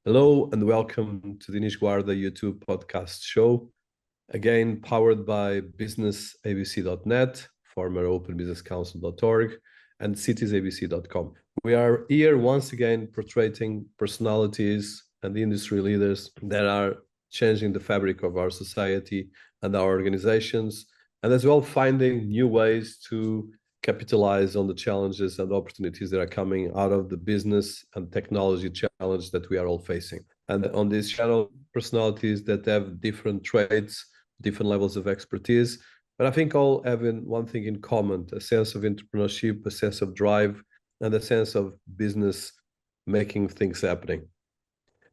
Hello and welcome to the Dinis Guarda YouTube podcast show. Again, powered by businessabc.net, former openbusinesscouncil.org, and citiesabc.com. We are here once again portraying personalities and industry leaders that are changing the fabric of our society and our organizations, and as well finding new ways to capitalize on the challenges and opportunities that are coming out of the business and technology challenge that we are all facing. And on this channel, personalities that have different traits, different levels of expertise, but I think all having one thing in common: a sense of entrepreneurship, a sense of drive, and a sense of business making things happening.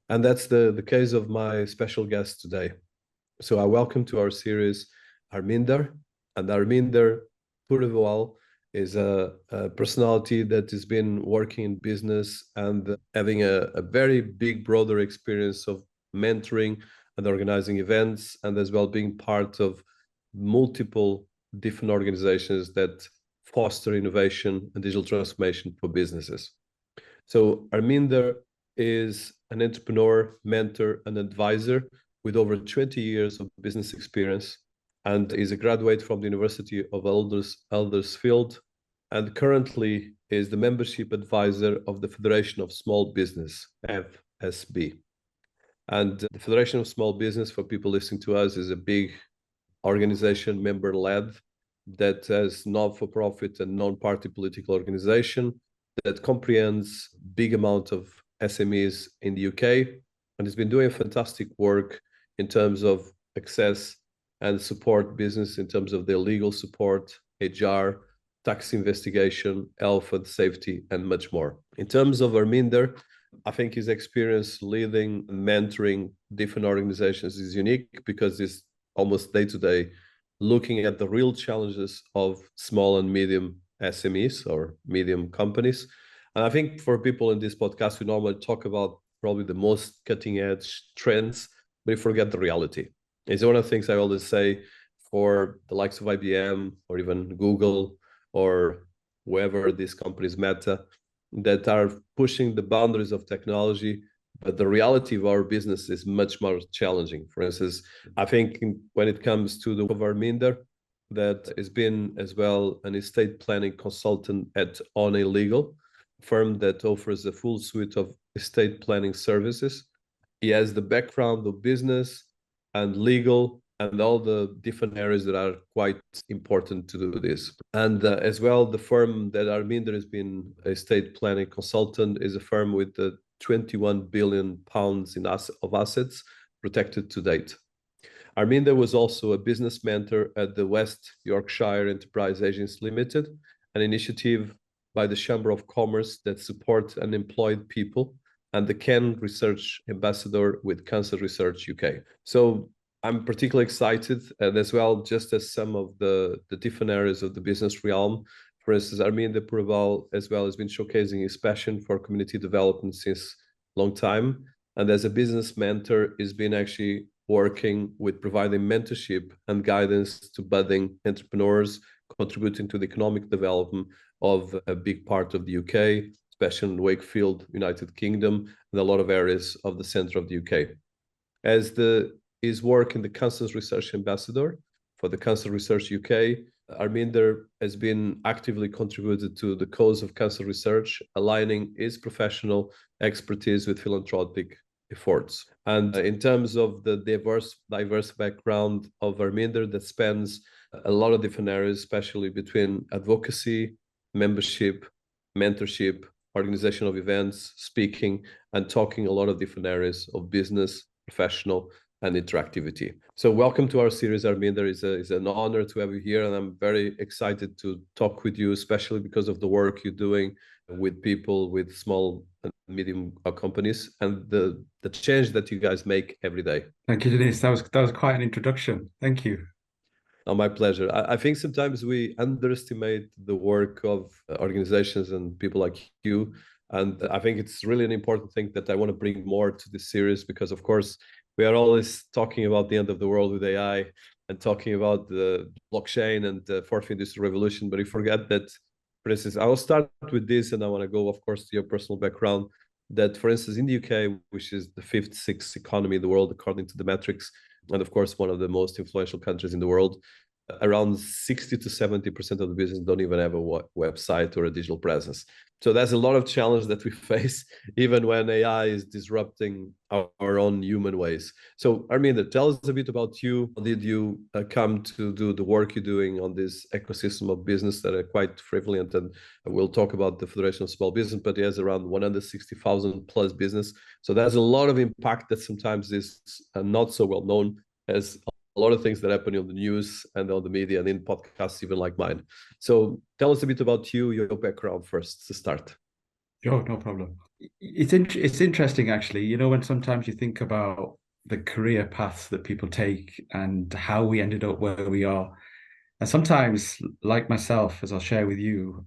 And that's the case of my special guest today. So I welcome to our series Arminder, and Arminder Purival is a personality that has been working in business and having a very big, broader experience of mentoring and organizing events, and as well being part of multiple different organizations that foster innovation and digital transformation for businesses. So Arminder is an entrepreneur, mentor, and advisor with over 20 years of business experience, and is a graduate from the University of Huddersfield, and currently is the membership advisor of the Federation of Small Business, FSB. And the Federation of Small Business, for people listening to us, is a big organization, member-led, that has not-for-profit and non-party political organization that comprehends big amount of SMEs in the UK, and has been doing fantastic work in terms of access and support business in terms of their legal support, HR, tax investigation, health and safety, and much more. In terms of Arminder, I think his experience leading and mentoring different organizations is unique because it's almost day-to-day looking at the real challenges of small and medium SMEs or medium companies. And I think for people in this podcast, we normally talk about probably the most cutting-edge trends, but we forget the reality. It's one of the things I always say for the likes of IBM or even Google or whoever these companies, Meta, that are pushing the boundaries of technology, but the reality of our business is much more challenging. For instance, I think when it comes to the Arminder, that has been as well an estate planning consultant at On a Legal, firm that offers a full suite of estate planning services. He has the background of business and legal and all the different areas that are quite important to do this. And as well, the firm that Arminder has been a estate planning consultant is a firm with 21 billion pounds of assets protected to date. Arminder was also a business mentor at the West Yorkshire Enterprise Agents Limited, an initiative by the Chamber of Commerce that supports unemployed people, and the Ken Research Ambassador with Cancer Research UK. So I'm particularly excited, and as well, just as some of the different areas of the business realm. For instance, Arminder Purival as well has been showcasing his passion for community development since a long time. And as a business mentor, he's been actually working with providing mentorship and guidance to budding entrepreneurs, contributing to the economic development of a big part of the UK, especially in Wakefield, United Kingdom, and a lot of areas of the center of the UK. As his work in the Cancer Research Ambassador for the Cancer Research UK, Arminder has been actively contributed to the cause of cancer research, aligning his professional expertise with philanthropic efforts. And in terms of the diverse background of Arminder that spans a lot of different areas, especially between advocacy, membership, mentorship, organization of events, speaking, and talking a lot of different areas of business, professional, and interactivity. So welcome to our series, Arminder. It's an honor to have you here, and I'm very excited to talk with you, especially because of the work you're doing with people with small and medium companies and the change that you guys make every day. Thank you, Dinis. That was quite an introduction. Thank you. Oh, my pleasure. I think sometimes we underestimate the work of organizations and people like you. And I think it's really an important thing that I want to bring more to this series because, of course, we are always talking about the end of the world with AI and talking about the blockchain and the fourth industrial revolution. But we forget that, for instance, I will start with this and I want to go, of course, to your personal background. that, for instance, in the UK, which is the fifth, sixth economy in the world, according to the metrics, and of course, one of the most influential countries in the world, around 60 to 70% of the business don't even have a website or a digital presence. So there's a lot of challenge that we face, even when AI is disrupting our own human ways. So Arminder, tell us a bit about you. How did you come to do the work you're doing on this ecosystem of business that are quite prevalent? And we'll talk about the Federation of Small Business, but it has around 160,000 plus business. So there's a lot of impact that sometimes is not so well known as a lot of things that happen on the news and on the media and in podcasts, even like mine. So tell us a bit about you, your background first to start. Sure, no problem. It's interesting, actually. You know, when sometimes you think about the career paths that people take and how we ended up where we are. And sometimes, like myself, as I'll share with you,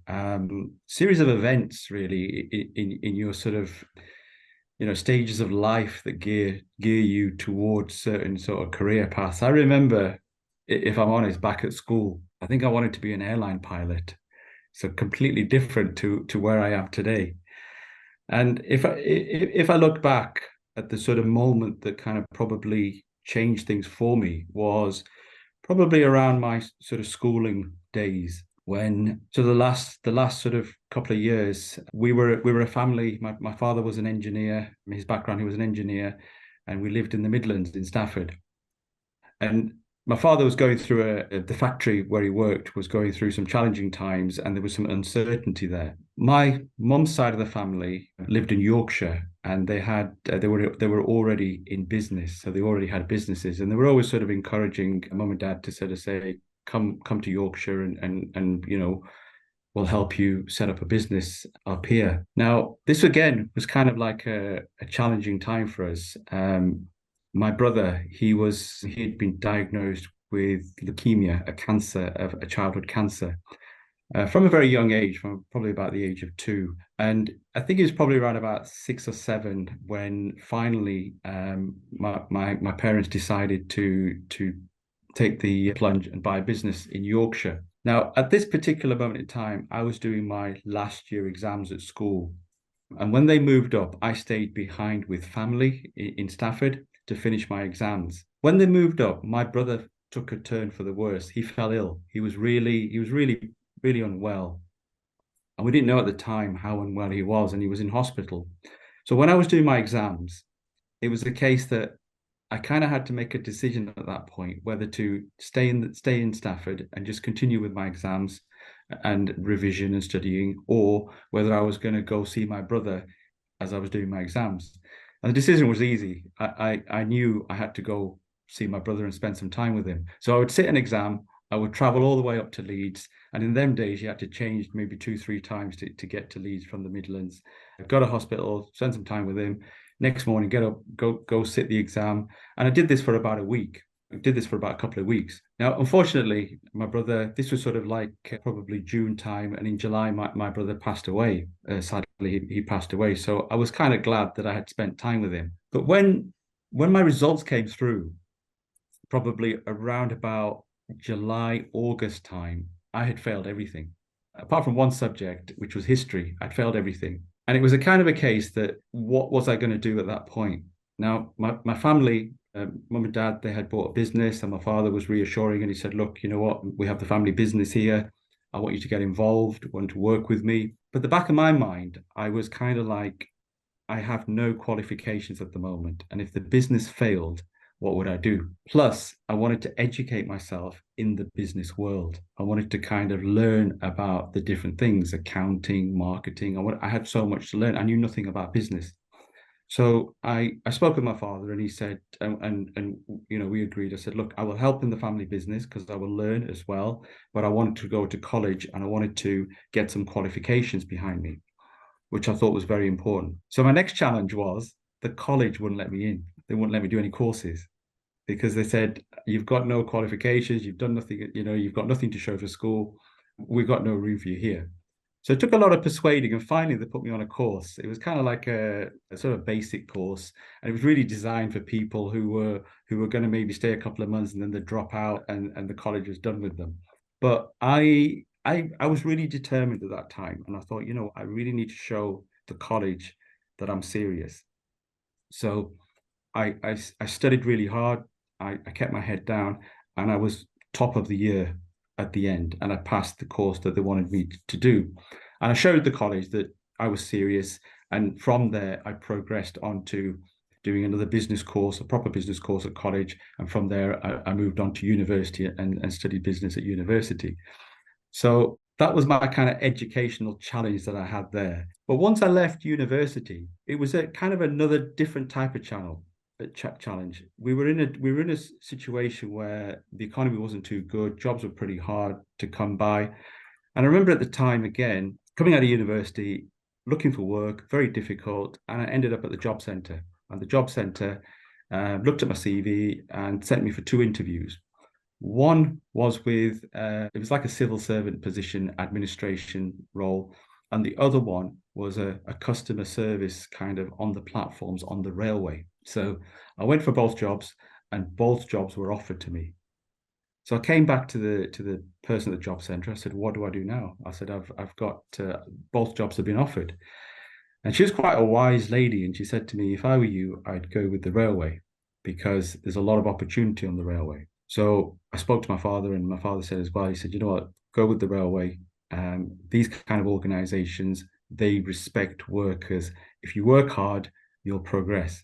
series of events really in your sort of, you know, stages of life that gear you towards certain sort of career paths. I remember, if I'm honest, back at school, I think I wanted to be an airline pilot. So completely different to where I am today. And if I look back at the sort of moment that kind of probably changed things for me was probably around my sort of schooling days, when so the last sort of couple of years we were a family. My father was an engineer. His background, he was an engineer, and we lived in the Midlands in Stafford. And my father was going through the factory where he worked was going through some challenging times, and there was some uncertainty there. My mum's side of the family lived in Yorkshire, and they were already in business, so they already had businesses, and they were always sort of encouraging mum and dad to sort of say, come to Yorkshire, and you know, we'll help you set up a business up here. Now, this again was kind of like a challenging time for us. My brother, he'd been diagnosed with leukemia, a childhood cancer, from a very young age, from probably about the age of 2. And I think it was probably around about 6 or 7 when finally my parents decided to take the plunge and buy a business in Yorkshire. Now, at this particular moment in time, I was doing my last year exams at school. And when they moved up, I stayed behind with family in Stafford to finish my exams. When they moved up, my brother took a turn for the worse. He fell ill. He was really, really unwell. And we didn't know at the time how unwell he was, and he was in hospital. So when I was doing my exams, it was a case that I kind of had to make a decision at that point whether to stay in Stafford and just continue with my exams and revision and studying, or whether I was going to go see my brother as I was doing my exams. And the decision was easy. I knew I had to go see my brother and spend some time with him. So I would sit an exam, I would travel all the way up to Leeds. And in them days, you had to change maybe 2-3 times to get to Leeds from the Midlands. Go to hospital, spend some time with him. Next morning, get up, go sit the exam. And I did this for about a week. I did this for about a couple of weeks. Now, unfortunately, my brother, this was sort of like probably June time. And in July, my brother passed away. Sadly, he passed away. So I was kind of glad that I had spent time with him. But when my results came through, probably around about July, August time, I had failed everything. Apart from one subject, which was history, I'd failed everything. And it was a kind of a case that what was I going to do at that point? Now, my family, mum and dad, they had bought a business, and my father was reassuring, and he said, look, you know what? We have the family business here. I want you to get involved, want to work with me. But the back of my mind, I was kind of like, I have no qualifications at the moment. And if the business failed, what would I do? Plus, I wanted to educate myself in the business world. I wanted to kind of learn about the different things, accounting, marketing. I had so much to learn. I knew nothing about business. So I spoke with my father, and he said, and you know, we agreed. I said, look, I will help in the family business because I will learn as well. But I wanted to go to college, and I wanted to get some qualifications behind me, which I thought was very important. So my next challenge was the college wouldn't let me in. They wouldn't let me do any courses because they said, you've got no qualifications, you've done nothing, you know, you've got nothing to show for school. We've got no room for you here. So it took a lot of persuading, and finally they put me on a course. It was kind of like a sort of basic course, and it was really designed for people who were going to maybe stay a couple of months and then they'd drop out, and the college was done with them. But I was really determined at that time, and I thought, you know, I really need to show the college that I'm serious. So I studied really hard. I kept my head down, and I was top of the year at the end, and I passed the course that they wanted me to do. And I showed the college that I was serious. And from there, I progressed on to doing another business course, a proper business course at college. And from there, I moved on to university and studied business at university. So that was my kind of educational challenge that I had there. But once I left university, it was a kind of another different type of challenge. We were in a situation where the economy wasn't too good, jobs were pretty hard to come by. And I remember at the time, again, coming out of university, looking for work, very difficult, and I ended up at the job centre. And the job centre looked at my CV and sent me for 2 interviews. One was with, it was like a civil servant position, administration role. And the other one was a customer service kind of on the platforms on the railway. So I went for both jobs, and both jobs were offered to me. So I came back to the person at the job centre. I said, "What do I do now?" I said, "I've got both jobs have been offered." And she was quite a wise lady, and she said to me, "If I were you, I'd go with the railway because there's a lot of opportunity on the railway." So I spoke to my father, and my father said as well. He said, "You know what? Go with the railway. These kind of organisations, they respect workers. If you work hard, you'll progress."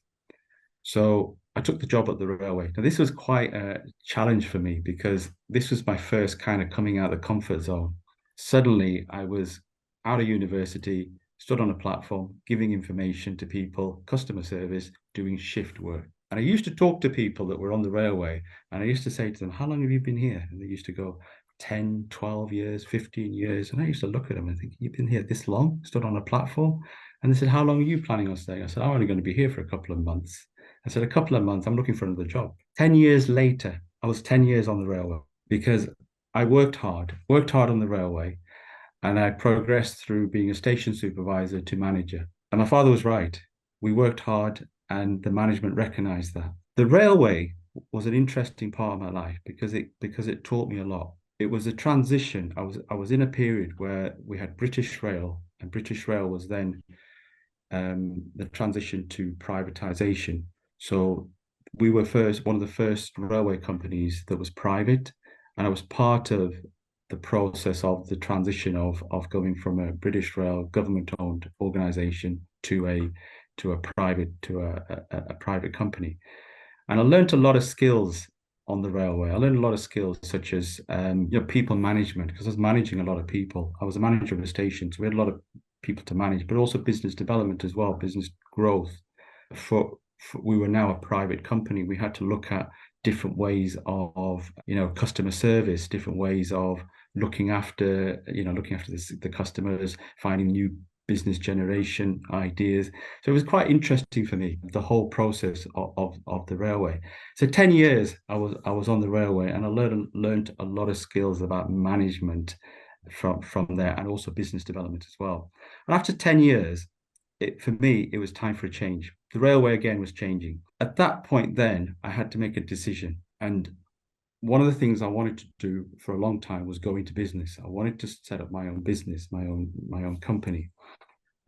So I took the job at the railway. Now, this was quite a challenge for me because this was my first kind of coming out of the comfort zone. Suddenly, I was out of university, stood on a platform, giving information to people, customer service, doing shift work. And I used to talk to people that were on the railway, and I used to say to them, "How long have you been here?" And they used to go, 10, 12 years, 15 years. And I used to look at them and think, "You've been here this long, stood on a platform?" And they said, "How long are you planning on staying?" I said, "I'm only going to be here for a couple of months." I said, "A couple of months, I'm looking for another job." 10 years later, I was 10 years on the railway because I worked hard on the railway, and I progressed through being a station supervisor to manager. And my father was right. We worked hard, and the management recognized that. The railway was an interesting part of my life because it taught me a lot. It was a transition. I was in a period where we had British Rail, and British Rail was then the transition to privatization. So we were one of the first railway companies that was private, and I was part of the process of the transition of going from a British Rail government-owned organization to a private company. And I learned a lot of skills on the railway. I learned a lot of skills such as people management, because I was managing a lot of people. I was a manager of a station, so we had a lot of people to manage, but also business development as well, business growth. We were now a private company. We had to look at different ways of customer service, different ways of looking after the customers, finding new business generation ideas. So it was quite interesting for me, the whole process of the railway. So 10 years I was on the railway, and I learned a lot of skills about management from there, and also business development as well. And after 10 years, for me, it was time for a change. The railway again was changing. At that point then, I had to make a decision. And one of the things I wanted to do for a long time was go into business. I wanted to set up my own business, my own company.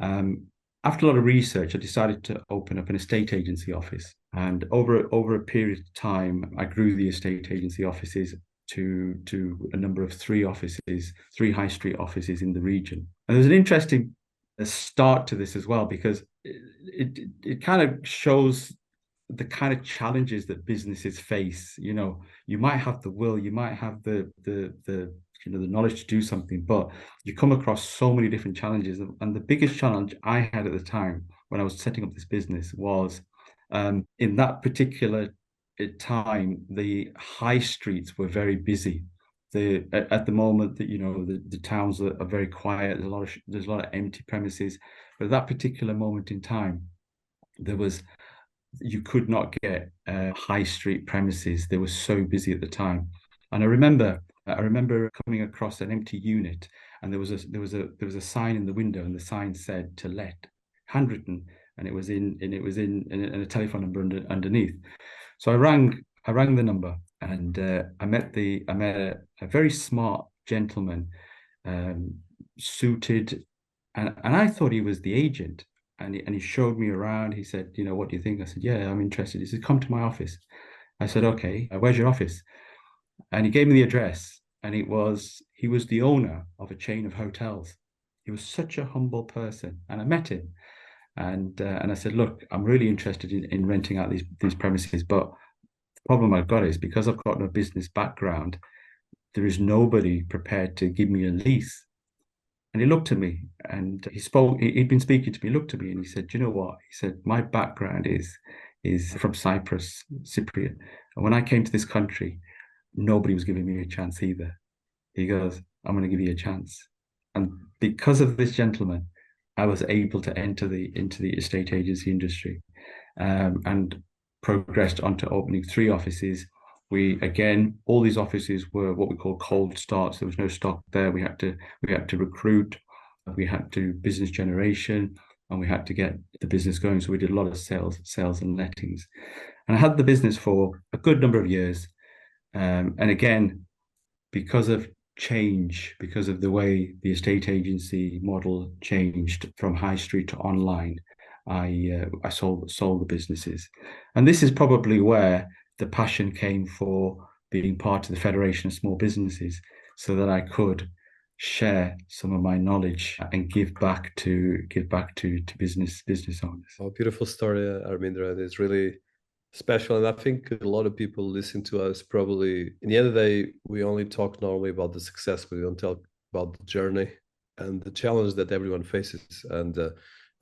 After a lot of research, I decided to open up an estate agency office. And over a period of time, I grew the estate agency offices to a number of 3 high street offices in the region. And there's an interesting start to this as well, because it kind of shows the kind of challenges that businesses face. You might have the will, you might have the knowledge to do something, but you come across so many different challenges. And the biggest challenge I had at the time when I was setting up this business was in that particular time, the high streets were very busy. At the moment that the towns are very quiet. There's a lot of empty premises. But at that particular moment in time, you could not get high street premises. They were so busy at the time. And I remember coming across an empty unit, and there was a sign in the window, and the sign said "To Let," handwritten, and it was in a telephone number underneath. So I rang the number, and I met a very smart gentleman, suited, and I thought he was the agent. and he showed me around. He said, you know, what do you think? I said, yeah, I'm interested. He said, come to my office. I said, okay, where's your office? And he gave me the address, and he was the owner of a chain of hotels. He was such a humble person, and I met him, and I said, look, I'm really interested in renting out these premises, but the problem I've got is because I've got no business background, there is nobody prepared to give me a lease. And he looked at me and he spoke, he'd been speaking to me, looked at me and he said, you know what? He said, my background is from Cyprus, Cypriot. And when I came to this country, nobody was giving me a chance either. He goes, I'm going to give you a chance. And because of this gentleman, I was able to enter into the estate agency industry, and progressed onto opening 3 offices. All these offices were what we call cold starts. There was no stock there. We had to recruit, we had to business generation, and we had to get the business going. So we did a lot of sales and lettings. And I had the business for a good number of years. And again, because of change, because of the way the estate agency model changed from high street to online, I sold the businesses. And this is probably where the passion came for being part of the Federation of Small Businesses, so that I could share some of my knowledge and give back to business owners. Oh, beautiful story, Armindra. It's really special. And I think a lot of people listen to us probably, in the end of the day, we only talk normally about the success, but we don't talk about the journey and the challenge that everyone faces. And a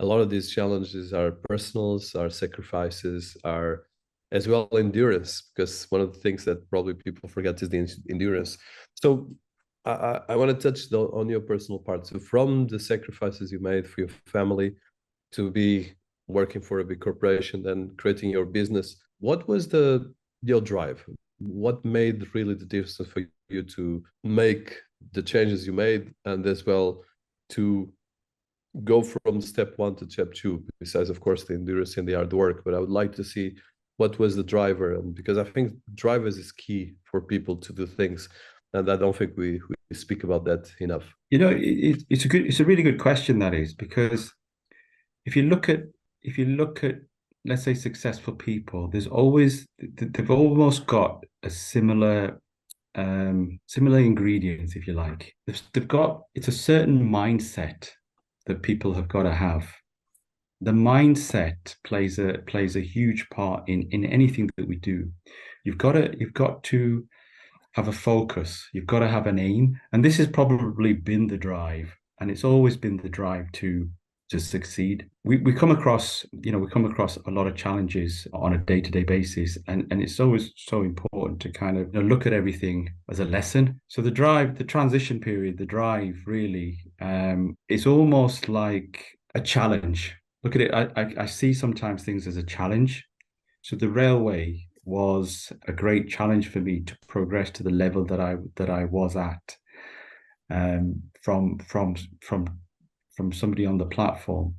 lot of these challenges are personals, are sacrifices, are as well endurance, because one of the things that probably people forget is the endurance. So I want to touch on your personal part. So from the sacrifices you made for your family to be working for a big corporation, then creating your business, what was your drive? What made really the difference for you to make the changes you made, and as well to go from step 1 to step 2, besides of course the endurance and the hard work? But I would like to see what was the driver, and because I think drivers is key for people to do things, and I don't think we speak about that enough. You know, it's a really good question, that is, because if you look at let's say successful people, they've almost got a similar ingredients, if you like. It's a certain mindset that people have got to have. The mindset plays a huge part in anything that we do. You've got to have a focus. You've got to have an aim, and this has probably been the drive, and it's always been the drive to succeed. We come across a lot of challenges on a day-to-day basis, and it's always so important to kind of look at everything as a lesson. So the drive, the transition period, the drive really, it's almost like a challenge. Look at it, I see sometimes things as a challenge. So the railway was a great challenge for me to progress to the level that I was at, from somebody on the platform.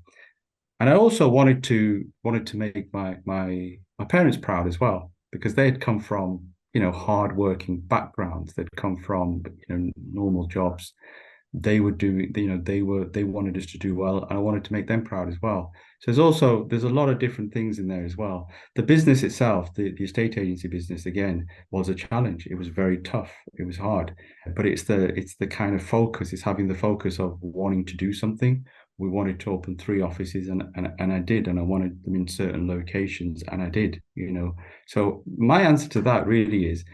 And I also wanted to make my parents proud as well, because they had come from hardworking backgrounds. They'd come from normal jobs. They wanted us to do well, and I wanted to make them proud as well. So there's a lot of different things in there as well. The business itself, the estate agency business, again, was a challenge. It was very tough. It was hard, but it's the kind of focus. It's having the focus of wanting to do something. We wanted to open 3 offices, and I did, and I wanted them in certain locations, and I did. So my answer to that really is,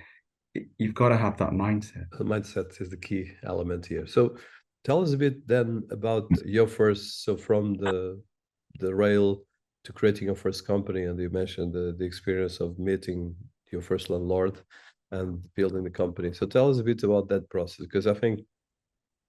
you've got to have that mindset. The mindset is the key element here. So tell us a bit then about your first, so from the rail to creating your first company, and you mentioned the experience of meeting your first landlord and building the company. So tell us a bit about that process, because I think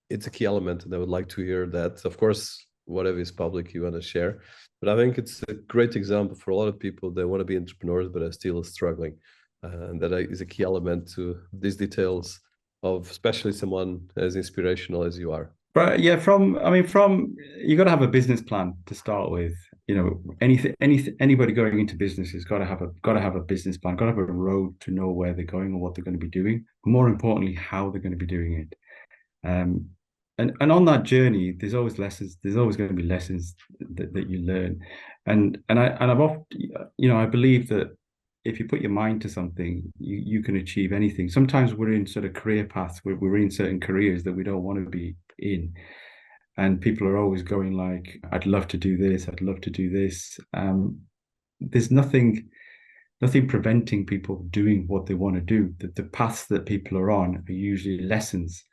it's a key element, and I would like to hear that. Of course, whatever is public you want to share, but I think it's a great example for a lot of people that want to be entrepreneurs but are still struggling. And that is a key element to these details of especially someone as inspirational as you are. But yeah, you got to have a business plan to start with. Anybody going into business has got to have a business plan, got to have a road to know where they're going and what they're going to be doing. More importantly, how they're going to be doing it. And and on that journey, there's always lessons. There's always going to be lessons that you learn, and I've often, I believe that if you put your mind to something, you can achieve anything. Sometimes we're in sort of career paths where we're in certain careers that we don't want to be in, and people are always going like, "I'd love to do this. I'd love to do this." There's nothing preventing people doing what they want to do. The paths that people are on are usually lessons.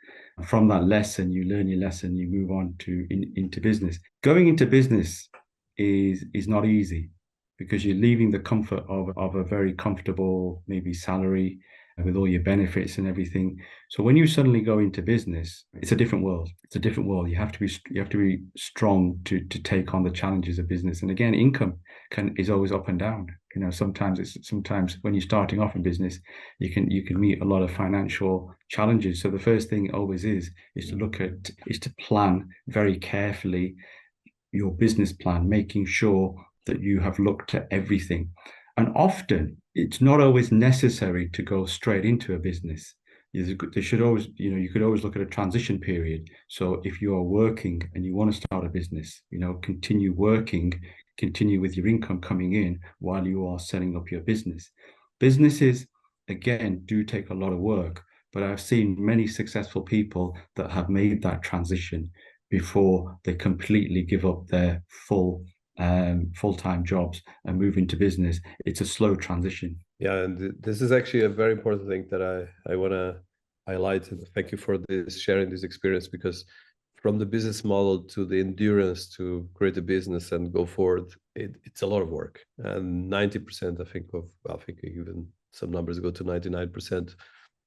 From that lesson, you learn your lesson, you move on into business. Going into business is not easy because you're leaving the comfort of a very comfortable, maybe salary with all your benefits and everything. So when you suddenly go into business, it's a different world. It's a different world. You have to be strong to take on the challenges of business. And again, income is always up and down. Sometimes when you're starting off in business, you can meet a lot of financial challenges. So the first thing always is to plan very carefully your business plan, making sure that you have looked at everything. And often it's not always necessary to go straight into a business. There should always, you could always look at a transition period. So if you are working and you want to start a business, continue working, continue with your income coming in while you are setting up your business. Businesses, again, do take a lot of work, but I've seen many successful people that have made that transition before they completely give up their full-time jobs and move into business. It's a slow transition. Yeah, and this is actually a very important thing that I want to highlight. Thank you for this sharing this experience, because from the business model to the endurance to create a business and go forward, it's a lot of work. And 90%, I think even some numbers go to 99%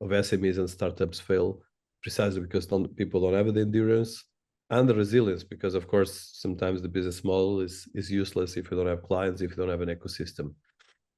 of SMEs and startups fail precisely because people don't have the endurance and the resilience, because of course sometimes the business model is useless if you don't have clients, if you don't have an ecosystem.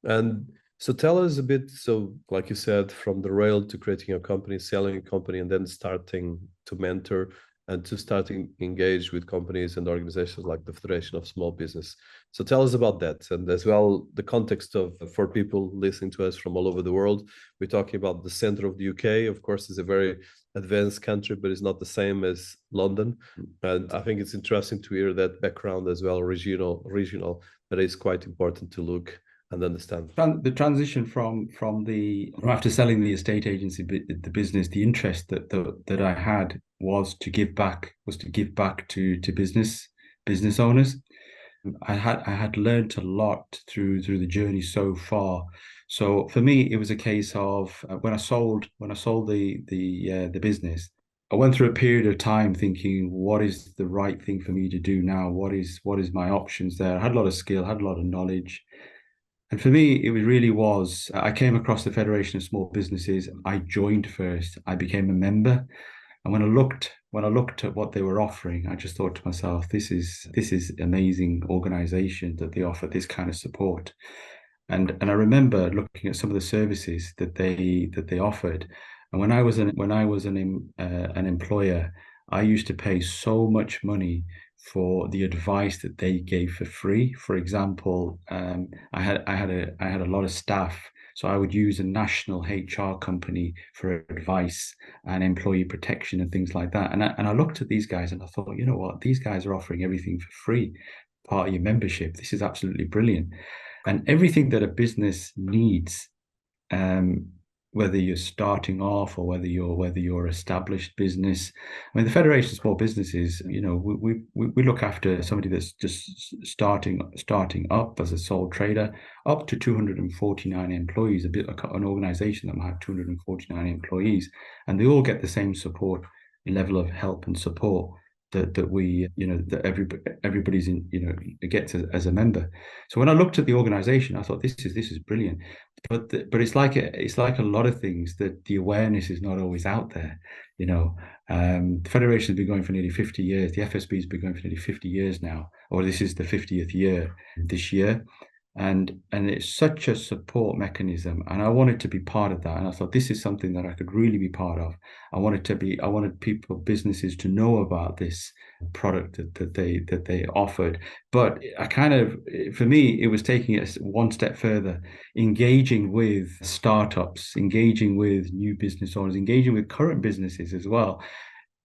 And so tell us a bit, so like you said, from the rail to creating a company, selling a company, and then starting to mentor and to starting engage with companies and organizations like the Federation of Small Business. So tell us about that, and as well the context of, for people listening to us from all over the world, we're talking about the center of the UK. Of course, it's a very advanced country, but it's not the same as London. And I think it's interesting to hear that background as well, regional, but it's quite important to look and understand. The transition from after selling the estate agency, the business, the interest that I had was to give back to business owners. I had learned a lot through the journey so far. So for me, it was a case of when I sold the business, I went through a period of time thinking, what is the right thing for me to do now? What is my options there? I had a lot of skill, had a lot of knowledge. And for me, it really was, I came across the Federation of Small Businesses. I joined first. I became a member. And when I looked at what they were offering, I just thought to myself, this is amazing organization that they offer this kind of support. And I remember looking at some of the services that they offered. And when I was an employer, I used to pay so much money for the advice that they gave for free. For example, I had a lot of staff, so I would use a national HR company for advice and employee protection and things like that. And I looked at these guys and I thought, you know what, these guys are offering everything for free, part of your membership. This is absolutely brilliant. And everything that a business needs, whether you're starting off or whether you're established business. I mean, the Federation of Small Businesses, we look after somebody that's just starting up as a sole trader, up to 249 employees, an organization that might have 249 employees, and they all get the same support, level of help and support that we, that everybody's in, gets as a member. So when I looked at the organization, I thought this is brilliant. But it's like a lot of things, that the awareness is not always out there. The Federation has been going for nearly 50 years. The FSB has been going for nearly 50 years now, or this is the 50th year this year. And it's such a support mechanism, and I wanted to be part of that. And I thought this is something that I could really be part of. I wanted businesses to know about this product that they offered. But for me, it was taking it one step further, engaging with startups, engaging with new business owners, engaging with current businesses as well,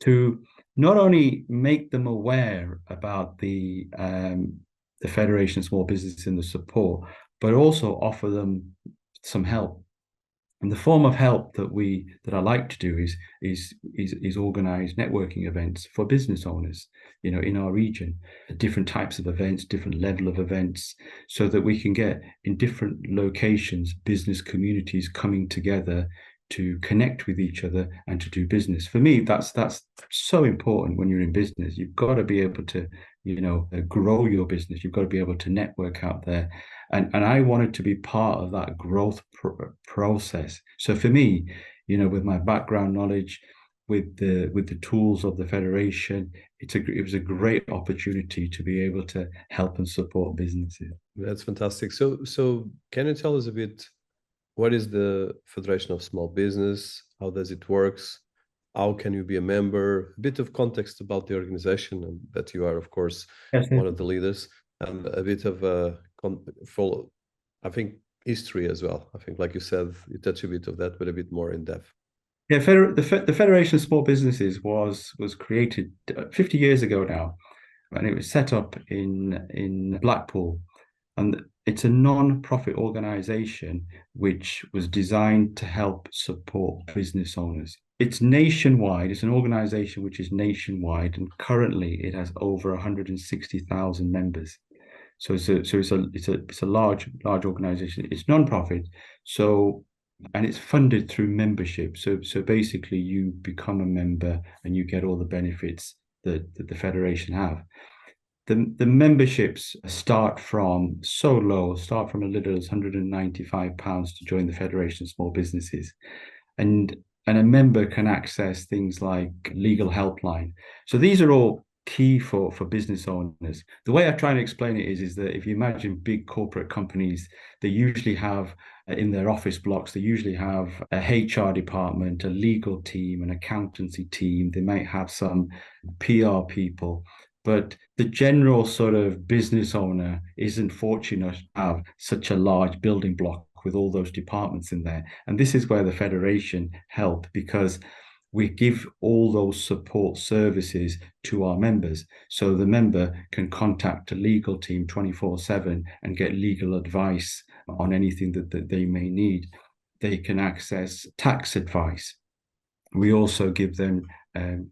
to not only make them aware about the Federation of Small Business and the support, but also offer them some help. And the form of help that I like to do is organize networking events for business owners, in our region, different types of events, different level of events, so that we can get in different locations, business communities coming together to connect with each other and to do business. For me, that's so important when you're in business. You've got to be able to, grow your business. You've got to be able to network out there. And I wanted to be part of that growth process. So for me, with my background knowledge, with the tools of the Federation, it was a great opportunity to be able to help and support businesses. That's fantastic. So can you tell us a bit, what is the Federation of Small Business? How does it works? How can you be a member? A bit of context about the organization, and that you are, of course, one of the leaders, and a bit of a follow, I think, history as well. I think, like you said, you touch a bit of that, but a bit more in depth. Yeah, the Federation of Small Businesses was created 50 years ago now, and it was set up in Blackpool, and it's a non-profit organization which was designed to help support business owners. It's nationwide. It's an organization which is nationwide, and currently it has over 160,000 members. So it's a large organization. It's non-profit, and it's funded through membership. So basically, you become a member and you get all the benefits that the federation have. The memberships start from so low, start from as little as £195 to join the Federation of Small Businesses. And a member can access things like legal helpline. So these are all key for business owners. The way I try and explain it is that if you imagine big corporate companies, they usually have in their office blocks, they usually have a HR department, a legal team, an accountancy team. They might have some PR people. But the general sort of business owner isn't fortunate to have such a large building block with all those departments in there. And this is where the Federation help, because we give all those support services to our members. So the member can contact a legal team 24/7 and get legal advice on anything that they may need. They can access tax advice. We also give them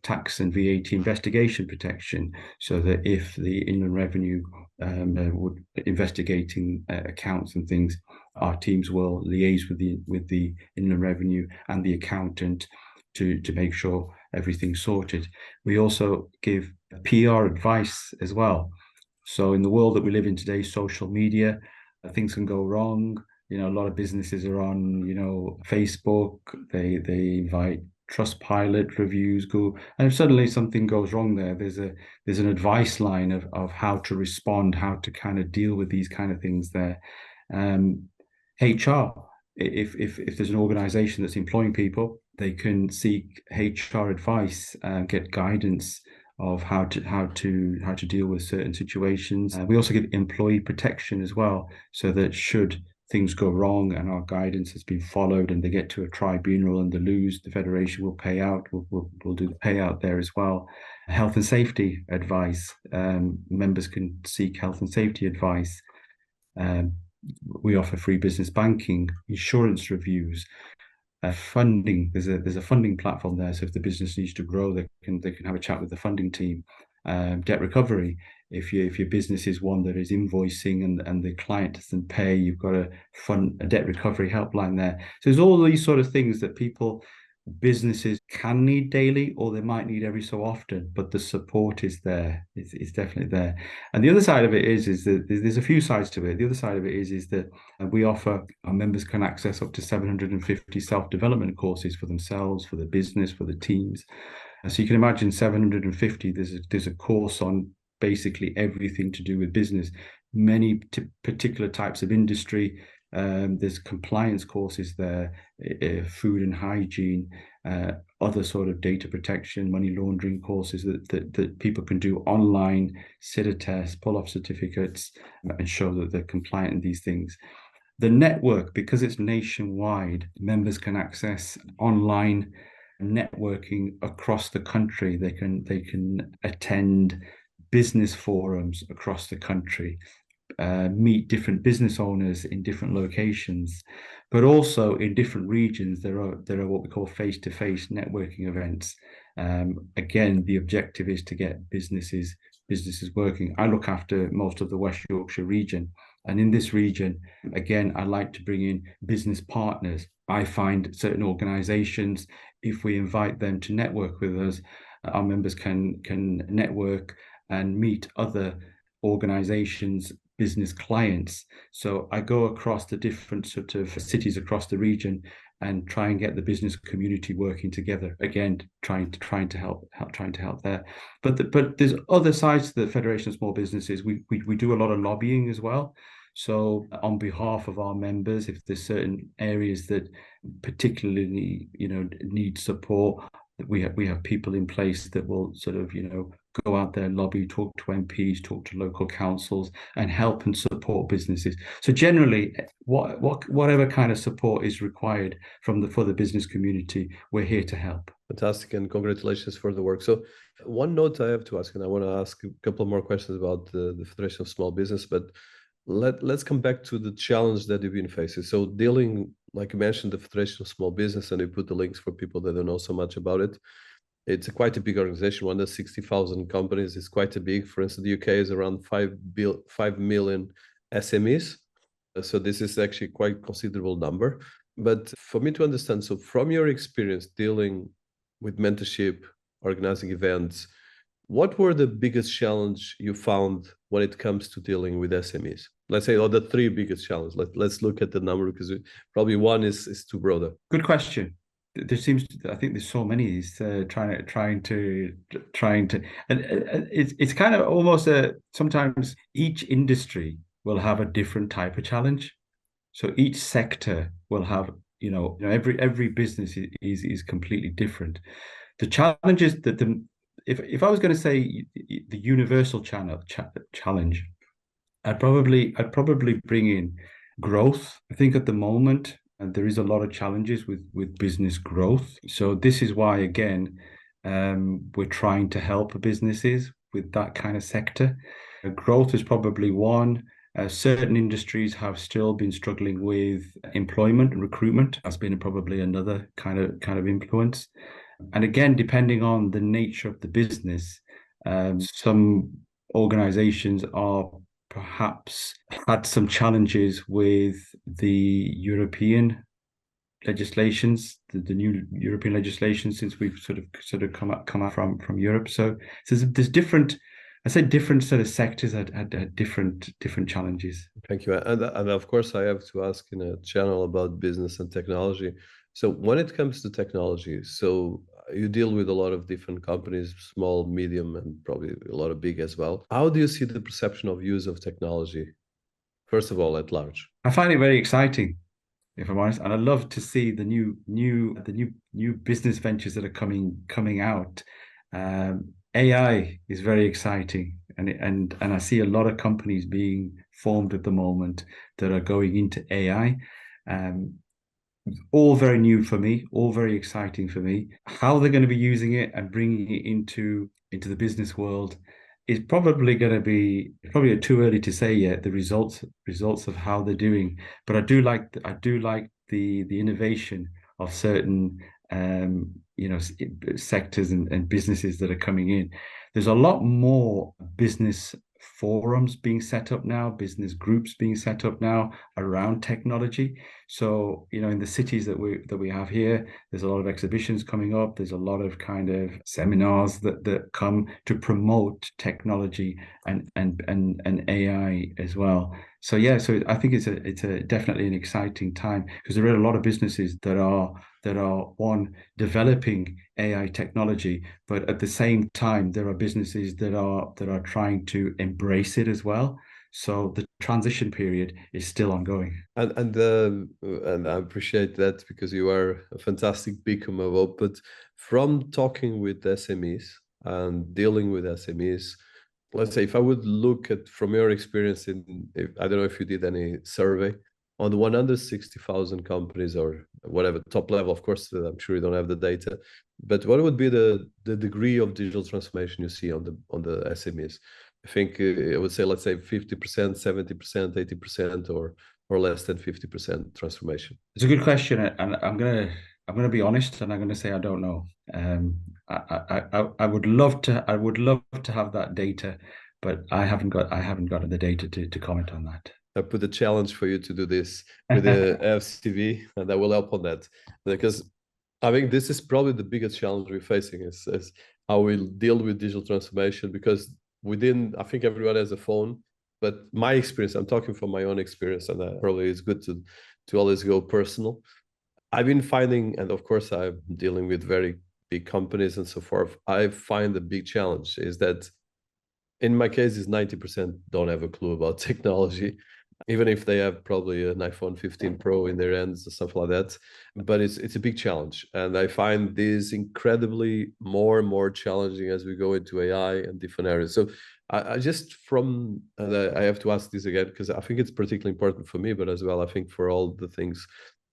tax and VAT investigation protection, so that if the Inland Revenue would investigating accounts and things, our teams will liaise with the Inland Revenue and the accountant to make sure everything's sorted. We also give PR advice as well. So in the world that we live in today, social media, things can go wrong. A lot of businesses are on, Facebook. They invite Trustpilot reviews, Google, and if suddenly something goes wrong there's an advice line of how to respond, how to kind of deal with these kind of things there. HR, if there's an organization that's employing people, they can seek HR advice and get guidance of how to deal with certain situations. We also give employee protection as well, so that should things go wrong and our guidance has been followed and they get to a tribunal and they lose, the Federation will pay out. We'll do the payout there as well. Health and safety advice. Members can seek health and safety advice. We offer free business banking, insurance reviews, funding. There's a funding platform there, so if the business needs to grow, they can have a chat with the funding team. Debt recovery. If your business is one that is invoicing and the client doesn't pay, you've got a debt recovery helpline there. So there's all these sort of things that businesses can need daily, or they might need every so often, but the support is there. It's definitely there. And the other side of it is that there's a few sides to it. The other side of it is that we offer, our members can access up to 750 self-development courses for themselves, for the business, for the teams. So you can imagine 750, there's a course on basically everything to do with business, many particular types of industry. There's compliance courses there, food and hygiene, other sort of data protection, money laundering courses that people can do online, sit a test, pull off certificates, and show that they're compliant in these things. The network, because it's nationwide, members can access online networking across the country. They can attend business forums across the country, meet different business owners in different locations, but also in different regions. There are what we call face-to-face networking events. Again, the objective is to get businesses working. I look after most of the West Yorkshire region, and in this region, again, I like to bring in business partners. I find certain organizations, if we invite them to network with us, our members can network and meet other organizations, business clients. So I go across the different sort of cities across the region and try and get the business community working together. Again, trying to help there. But there's other sides to the Federation of Small Businesses. We do a lot of lobbying as well. So on behalf of our members, if there's certain areas that particularly need support, we have people in place that will sort of go out there, lobby, talk to MPs, talk to local councils, and help and support businesses. So generally, whatever kind of support is required for the business community, we're here to help. Fantastic, and congratulations for the work. So one note I have to ask, and I want to ask a couple more questions about the Federation of Small Business, but let's come back to the challenge that you've been facing. So dealing, like you mentioned, the Federation of Small Business, and you put the links for people that don't know so much about it. It's quite a big organization. One of 60,000 companies is quite a big. For instance, the UK is around 5 million SMEs. So this is actually quite considerable number. But for me to understand, so from your experience dealing with mentorship, organizing events, what were the biggest challenge you found when it comes to dealing with SMEs? Let's say, the three biggest challenges. Let's look at the number, because probably one is too broad. Good question. I think there's so many. Trying to, and it's kind of almost sometimes each industry will have a different type of challenge. So each sector will have, every business is completely different. The challenges that if I was going to say the universal challenge, I'd probably bring in growth. I think at the moment, and there is a lot of challenges with business growth. So this is why, again, we're trying to help businesses with that kind of sector. Growth is probably one. Certain industries have still been struggling with employment and recruitment. That's been probably another kind of influence. And again, depending on the nature of the business, some organizations are perhaps had some challenges with the European legislations, the new European legislation, since we've sort of come out from Europe. So there's different, I said different sort of sectors had different challenges. Thank you. And of course, I have to ask in a channel about business and technology. So when it comes to technology, so you deal with a lot of different companies, small, medium, and probably a lot of big as well. How do you see the perception of use of technology, first of all, at large? I find it very exciting, if I'm honest, and I love to see the new business ventures that are coming out. AI is very exciting, and I see a lot of companies being formed at the moment that are going into AI. All very new for me, all very exciting for me. How they're going to be using it and bringing it into the business world is probably too early to say yet. The results of how they're doing, but I do like the innovation of certain sectors and businesses that are coming in. There's a lot more business forums being set up now, business groups being set up now around technology. So, in the cities that we have here, there's a lot of exhibitions coming up. There's a lot of kind of seminars that come to promote technology and AI as well. So yeah, so I think it's definitely an exciting time, because there are a lot of businesses that are one, developing AI technology, but at the same time there are businesses that are trying to embrace it as well. So the transition period is still ongoing. And I appreciate that, because you are a fantastic beacon of hope. But from talking with SMEs and dealing with SMEs, let's say if I would look at from your experience I don't know if you did any survey, on the 160,000 companies or whatever top level, of course, I'm sure you don't have the data, but what would be the degree of digital transformation you see on the SMEs? I think I would say, let's say 50%, 70%, 80%, or less than 50% transformation. It's a good question, and I'm gonna be honest, and I'm gonna say I don't know. I would love to have that data, but I haven't got the data to comment on that. I put a challenge for you to do this with the FCV, and that will help on that, because I think this is probably the biggest challenge we're facing is how we'll deal with digital transformation, because I think everyone has a phone, but my experience, I'm talking from my own experience, and probably it's good to always go personal. I've been finding, and of course I'm dealing with very big companies and so forth, I find the big challenge is that in my case is 90% don't have a clue about technology, even if they have probably an iPhone 15 Pro in their hands or something like that. But it's a big challenge. And I find this incredibly more and more challenging as we go into AI and different areas. So I just I have to ask this again, because I think it's particularly important for me, but as well, I think for all the things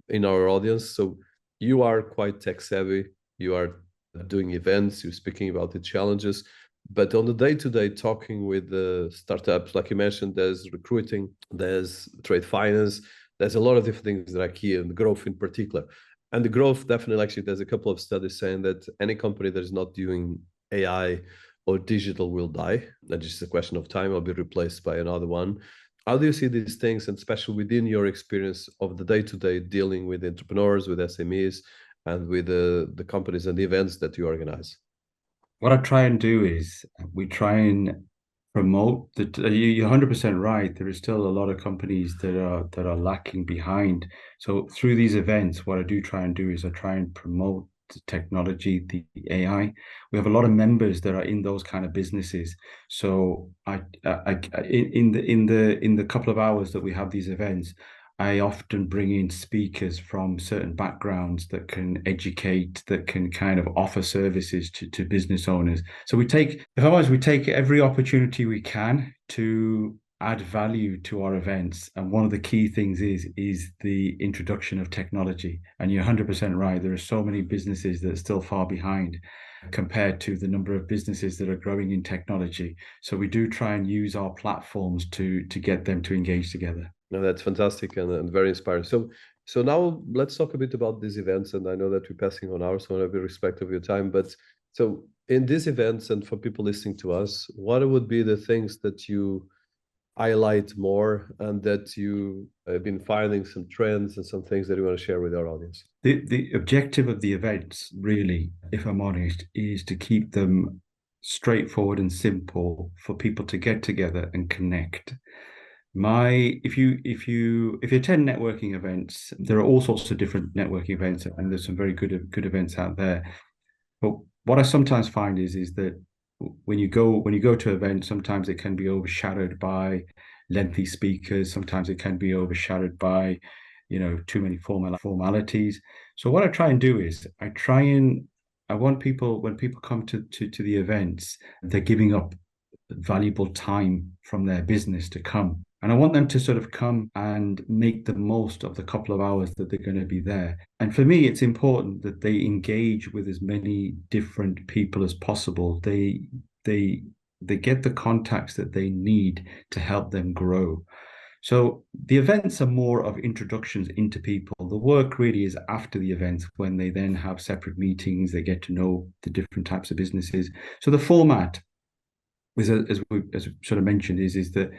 in our audience. So you are quite tech savvy, you are doing events, you're speaking about the challenges. But on the day-to-day talking with the startups, like you mentioned, there's recruiting, there's trade finance, there's a lot of different things that are key, and the growth in particular. And the growth definitely, actually, there's a couple of studies saying that any company that is not doing AI or digital will die. That's just a question of time, or be replaced by another one. How do you see these things, and especially within your experience of the day-to-day dealing with entrepreneurs, with SMEs, and with the companies and the events that you organize? What I try and do is we try and promote you're 100% right. There is still a lot of companies that are lacking behind. So through these events, what I do try and do is I try and promote the technology, the AI. We have a lot of members that are in those kind of businesses. So in the couple of hours that we have these events, I often bring in speakers from certain backgrounds that can educate, that can kind of offer services to business owners. So we take every opportunity we can to add value to our events. And one of the key things is the introduction of technology. And you're 100% right. There are so many businesses that are still far behind compared to the number of businesses that are growing in technology. So we do try and use our platforms to get them to engage together. No, that's fantastic and very inspiring. So now let's talk a bit about these events. And I know that we're passing on hours, so I want to be respectful of your time. But so in these events, and for people listening to us, what would be the things that you highlight more, and that you have been finding some trends and some things that you want to share with our audience? The objective of the events, really, if I'm honest, is to keep them straightforward and simple for people to get together and connect. If you attend networking events, there are all sorts of different networking events, and there's some very good events out there. But what I sometimes find is that when you go to events, sometimes it can be overshadowed by lengthy speakers. Sometimes it can be overshadowed by, too many formalities. So what I try and do is I want people, when people come to the events, they're giving up valuable time from their business to come. And I want them to sort of come and make the most of the couple of hours that they're going to be there. And for me, it's important that they engage with as many different people as possible. They get the contacts that they need to help them grow. So the events are more of introductions into people. The work really is after the events, when they then have separate meetings, they get to know the different types of businesses. So the format, as we sort of mentioned, is that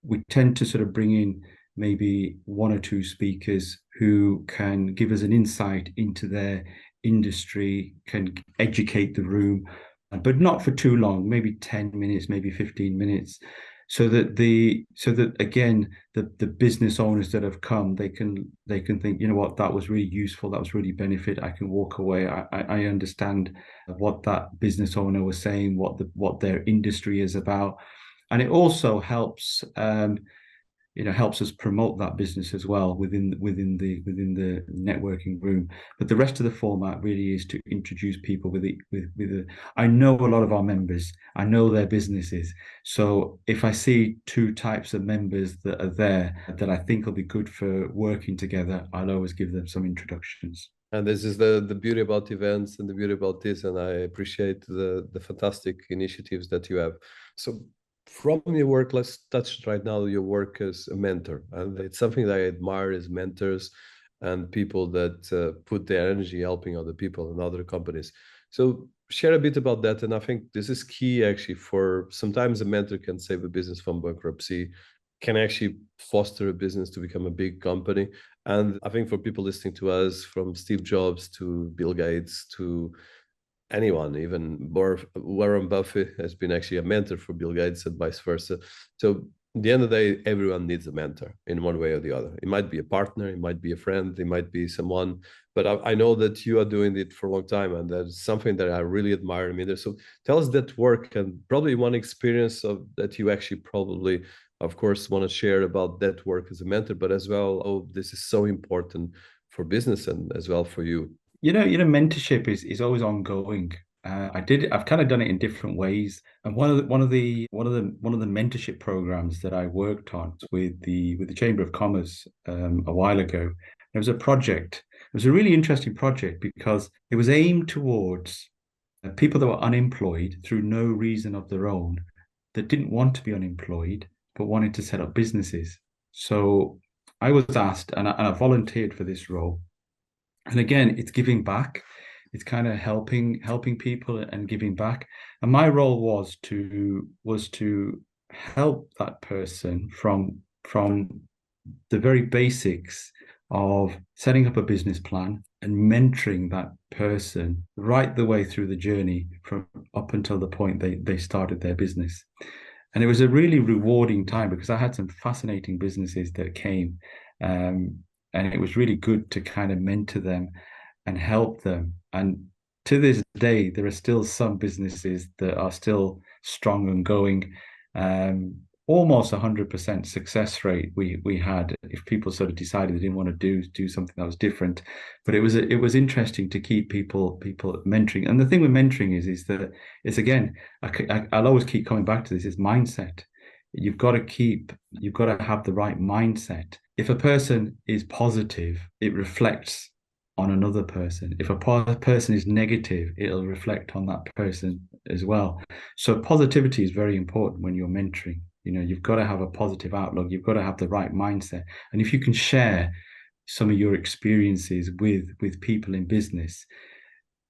we tend to sort of bring in maybe one or two speakers who can give us an insight into their industry, can educate the room, but not for too long, maybe 10 minutes, maybe 15 minutes, so that again, the business owners that have come, they can think, you know what, that was really useful, that was really benefit. I can walk away. I understand what that business owner was saying, what their industry is about. And it also helps helps us promote that business as well within the networking room. But the rest of the format really is to introduce people I know a lot of our members, I know their businesses. So if I see two types of members that are there that I think will be good for working together, I'll always give them some introductions. And this is the beauty about events and the beauty about this. And I appreciate the fantastic initiatives that you have. So from your work, let's touch right now your work as a mentor. And it's something that I admire as mentors and people that put their energy helping other people and other companies. So share a bit about that. And I think this is key actually for sometimes a mentor can save a business from bankruptcy, can actually foster a business to become a big company. And I think for people listening to us, from Steve Jobs to Bill Gates to anyone, even Warren Buffett has been actually a mentor for Bill Gates and vice versa. So at the end of the day, everyone needs a mentor in one way or the other. It might be a partner, it might be a friend, it might be someone, but I know that you are doing it for a long time, and that's something that I really admire in there. So tell us that work and probably one experience of that you actually probably, of course, want to share about that work as a mentor, but as well, oh, this is so important for business and as well for you. Mentorship is always ongoing. I've kind of done it in different ways. And one of the mentorship programs that I worked on with the Chamber of Commerce a while ago. There was a project. It was a really interesting project because it was aimed towards people that were unemployed through no reason of their own, that didn't want to be unemployed but wanted to set up businesses. So I was asked, and I volunteered for this role. And again, it's giving back. It's kind of helping people and giving back. And my role was to help that person from the very basics of setting up a business plan and mentoring that person right the way through the journey from up until the point they started their business. And it was a really rewarding time because I had some fascinating businesses that came. And it was really good to kind of mentor them and help them. And to this day, there are still some businesses that are still strong and going. Almost 100% success rate we had if people sort of decided they didn't want to do something that was different. But it was interesting to keep people mentoring. And the thing with mentoring is that it's, again, I'll always keep coming back to this, is mindset. You've got to have the right mindset. If a person is positive, it reflects on another person. If a person is negative, it'll reflect on that person as well. So positivity is very important when you're mentoring. You've got to have a positive outlook. You've got to have the right mindset. And if you can share some of your experiences with people in business,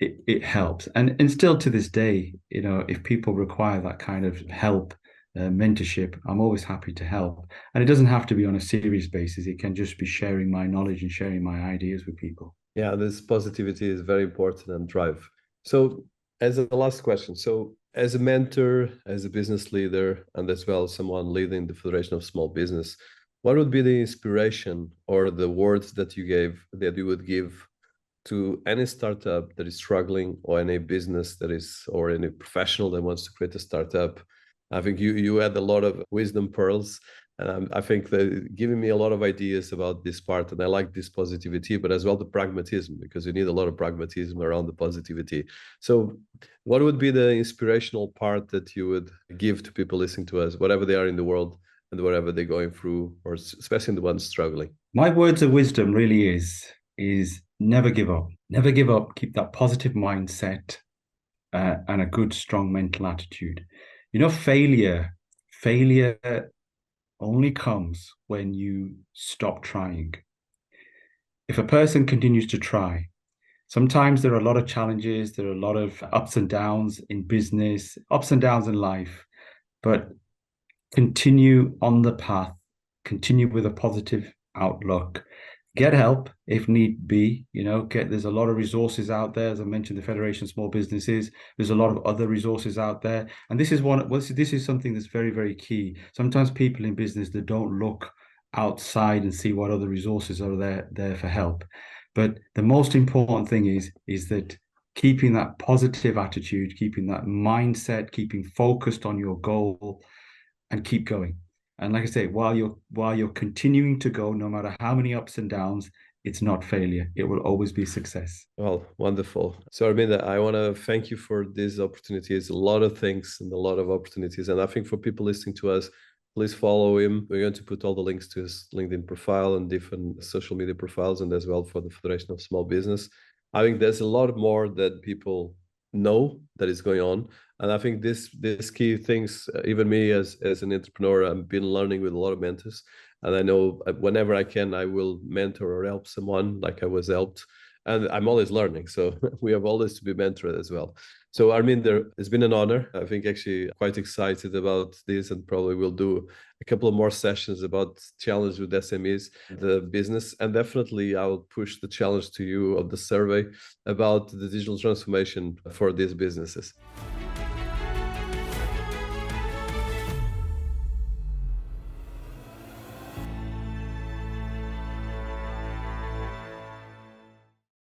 it helps. And still to this day, if people require that kind of help, mentorship, I'm always happy to help. And it doesn't have to be on a serious basis. It can just be sharing my knowledge and sharing my ideas with people. Yeah, this positivity is very important and drive. So as a last question, so as a mentor, as a business leader, and as well someone leading the Federation of Small Business, what would be the inspiration or the words that you would give to any startup that is struggling, or any business that is, or any professional that wants to create a startup? I think you had a lot of wisdom pearls, and I think that giving me a lot of ideas about this part, and I like this positivity, but as well the pragmatism, because you need a lot of pragmatism around the positivity. So what would be the inspirational part that you would give to people listening to us, whatever they are in the world and whatever they're going through, or especially the ones struggling? My words of wisdom really is never give up. Never give up. Keep that positive mindset and a good, strong mental attitude. Failure only comes when you stop trying. If a person continues to try, sometimes there are a lot of challenges, there are a lot of ups and downs in business, ups and downs in life, but continue on the path, continue with a positive outlook. Get help if need be. There's a lot of resources out there. As I mentioned, the Federation of Small Businesses. There's a lot of other resources out there, and this is something that's very, very key. Sometimes people in business, they don't look outside and see what other resources are there for help. But the most important thing is that keeping that positive attitude, keeping that mindset, keeping focused on your goal, and keep going. And like I say, while you're continuing to go, no matter how many ups and downs, it's not failure. It will always be success. Well, wonderful. So, Arminda, I want to thank you for these opportunities. A lot of things and a lot of opportunities. And I think for people listening to us, please follow him. We're going to put all the links to his LinkedIn profile and different social media profiles, and as well for the Federation of Small Business. I think there's a lot more that people know that is going on. And I think this key things, even me as an entrepreneur, I've been learning with a lot of mentors. And I know whenever I can, I will mentor or help someone like I was helped. And I'm always learning. So we have always to be mentored as well. So Arminder, it's been an honor. I think actually quite excited about this, and probably we'll do a couple of more sessions about challenge with SMEs, the business. And definitely I'll push the challenge to you of the survey about the digital transformation for these businesses.